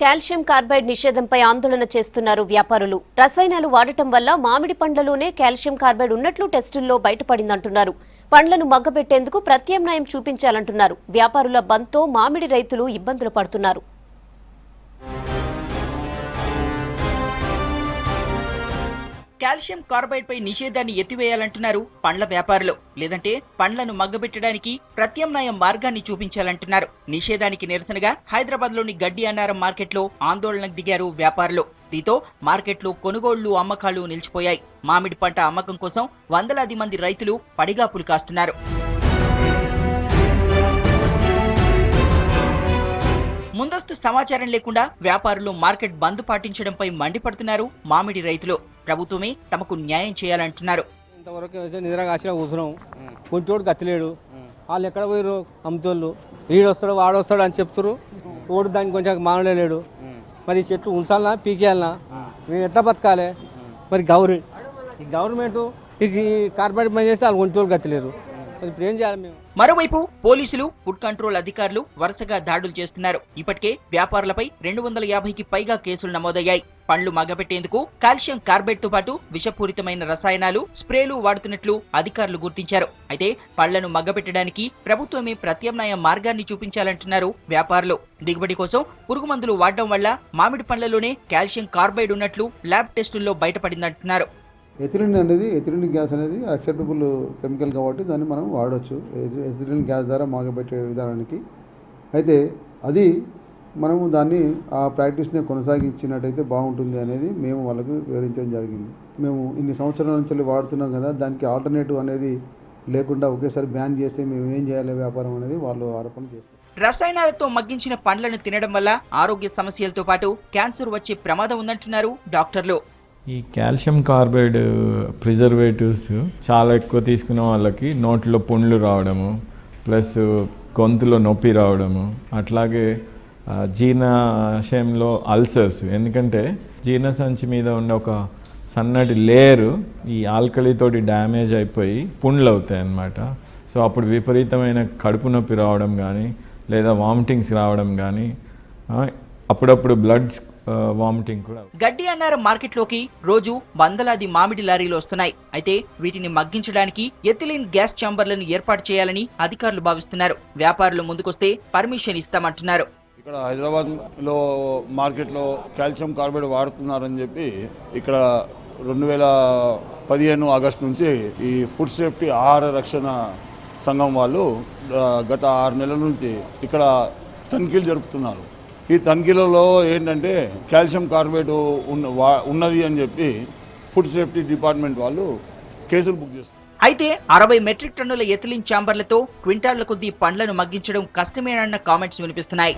Calcium carbide నిషేధంపై ఆందోళన చేస్తున్నారు వ్యాపారులు. రసాయనాలు వాడటం వల్ల మామిడి పండ్లలోనే కాల్షియం కార్బైడ్ ఉన్నట్లు టెస్టుల్లో బయటపడిందంటున్నారు. పండ్లను మగ్గబెట్టేందుకు ప్రత్యామ్నాయం చూపించాలంటున్నారు. వ్యాపారుల బంద్తో మామిడి రైతులు ఇబ్బందులు పడుతున్నారు. కాల్షియం కార్బైడ్ పై నిషేధాన్ని ఎత్తివేయాలంటున్నారు పండ్ల వ్యాపారులు. లేదంటే పండ్లను మగ్గబెట్టడానికి ప్రత్యామ్నాయ మార్గాన్ని చూపించాలంటున్నారు. నిషేధానికి నిరసనగా హైదరాబాద్ లోని గడ్డి అన్నారం మార్కెట్ లో ఆందోళనకు దిగారు వ్యాపారులు. దీంతో మార్కెట్లో కొనుగోళ్లు అమ్మకాలు నిలిచిపోయాయి. మామిడి పంట అమ్మకం కోసం వందలాది మంది రైతులు పడిగాపులు కాస్తున్నారు. ముందస్తు సమాచారం లేకుండా వ్యాపారులు మార్కెట్ బంద్ పాటించడంపై మండిపడుతున్నారు మామిడి రైతులు. ప్రభుత్వమే తమకు న్యాయం చేయాలంటున్నారు. ఇంతవరకు నిద్రగా కూర్చున్నాం, కొంచెం గతిలేడు. వాళ్ళు ఎక్కడ పోయారు అమ్ముతోళ్ళు, వీడొస్తాడు వాడొస్తాడు అని చెప్తారు. ఓడు దానికి కొంచెం మానలేడు. మరి ఈ చెట్టు ఉంచాలనా పీకేయాలనా, మేము ఎట్లా బతకాలి? మరి గవర్నమెంట్ ఈ కార్పొరేట్ పని చేస్తే వాళ్ళు కొంచెం గతిలేరు. ఇప్పుడు ఏం చేయాలి మేము? మరోవైపు పోలీసులు, ఫుడ్ కంట్రోల్ అధికారులు వరుసగా దాడులు చేస్తున్నారు. ఇప్పటికే వ్యాపారులపై 250కి పైగా కేసులు నమోదయ్యాయి. పండ్లు మగ్గబెట్టేందుకు కాల్షియం కార్బైడ్ తో పాటు విషపూరితమైన రసాయనాలు, స్ప్రేలు వాడుతున్నట్లు అధికారులు గుర్తించారు. అయితే పళ్లను మగ్గబెట్టడానికి ప్రభుత్వమే ప్రత్యామ్నాయ మార్గాన్ని చూపించాలంటున్నారు వ్యాపారులు. దిగుబడి కోసం పురుగు మందులు వాడడం వల్ల మామిడి పండ్లలోనే కాల్షియం కార్బైడ్ ఉన్నట్లు ల్యాబ్ టెస్టుల్లో బయటపడిందంటున్నారు. ఎథిలిన్ గ్యాస్ అనేది యాక్సెప్టబుల్ కెమికల్ కాబట్టి దాన్ని మనం వాడవచ్చు ఎథిలిన్ గ్యాస్ ద్వారా మగ్గబెట్టే విధానానికి. అయితే అది మనము దాన్ని ఆ ప్రాక్టీస్ని కొనసాగించినట్టయితే బాగుంటుంది అనేది మేము వాళ్ళకు వివరించడం జరిగింది. మేము ఇన్ని సంవత్సరాల నుంచి వాడుతున్నాం కదా, దానికి ఆల్టర్నేటివ్ అనేది లేకుండా ఒకేసారి బ్యాన్ చేస్తే మేము ఏం చేయాలి వ్యాపారం అనేది వాళ్ళు ఆరోపణ చేస్తారు. రసాయనాలతో మగ్గించిన పండ్లను తినడం వల్ల ఆరోగ్య సమస్యలతో పాటు క్యాన్సర్ వచ్చే ప్రమాదం ఉందంటున్నారు డాక్టర్లు. ఈ కాల్షియం కార్బైడ్ ప్రిజర్వేటివ్స్ చాలా ఎక్కువ తీసుకున్న వాళ్ళకి నోట్లో పుండ్లు రావడము, ప్లస్ గొంతులో నొప్పి రావడము, అట్లాగే జీర్ణాశయంలో అల్సర్స్. ఎందుకంటే జీర్ణసంచి మీద ఉండే ఒక సన్నటి లేయరు ఈ ఆల్కలీతోటి డ్యామేజ్ అయిపోయి పుండ్లు అవుతాయి అన్నమాట. సో అప్పుడు విపరీతమైన కడుపు నొప్పి రావడం కానీ, లేదా వామిటింగ్స్ రావడం కానీ, అప్పుడప్పుడు బ్లడ్ వామిటింగ్ కూడా. గడ్డి అన్నారం మార్కెట్ లోకి రోజు వందలాది మామిడి లారీలు వస్తున్నాయి. అయితే వీటిని మగ్గించడానికి ఎథిలిన్ గ్యాస్ ఛాంబర్లను ఏర్పాటు చేయాలని అధికారులు భావిస్తున్నారు. వ్యాపారులు ముందుకొస్తే పర్మిషన్ ఇస్తామంటున్నారు. ఇక్కడ హైదరాబాద్ లో మార్కెట్ లో కాల్షియం కార్బైడ్ వాడుతున్నారని చెప్పి ఇక్కడ 2015 ఆగస్టు నుంచి ఈ ఫుడ్ సేఫ్టీ ఆహార రక్షణ సంఘం వాళ్ళు గత 6 నెలల నుంచి ఇక్కడ తనిఖీలు జరుపుతున్నారు. ఈ తనిఖీలలో ఏంటంటే కాల్షియం కార్బైడ్ ఉన్నది అని చెప్పి ఫుడ్ సేఫ్టీ డిపార్ట్మెంట్ వాళ్ళు కేసులు బుక్ చేస్తారు. అయితే 60 మెట్రిక్ టన్నుల ఎథిలిన్ ఛాంబర్లతో క్వింటాళ్ల కొద్దీ పండ్లను మగ్గించడం కష్టమేనన్న కామెంట్స్ వినిపిస్తున్నాయి.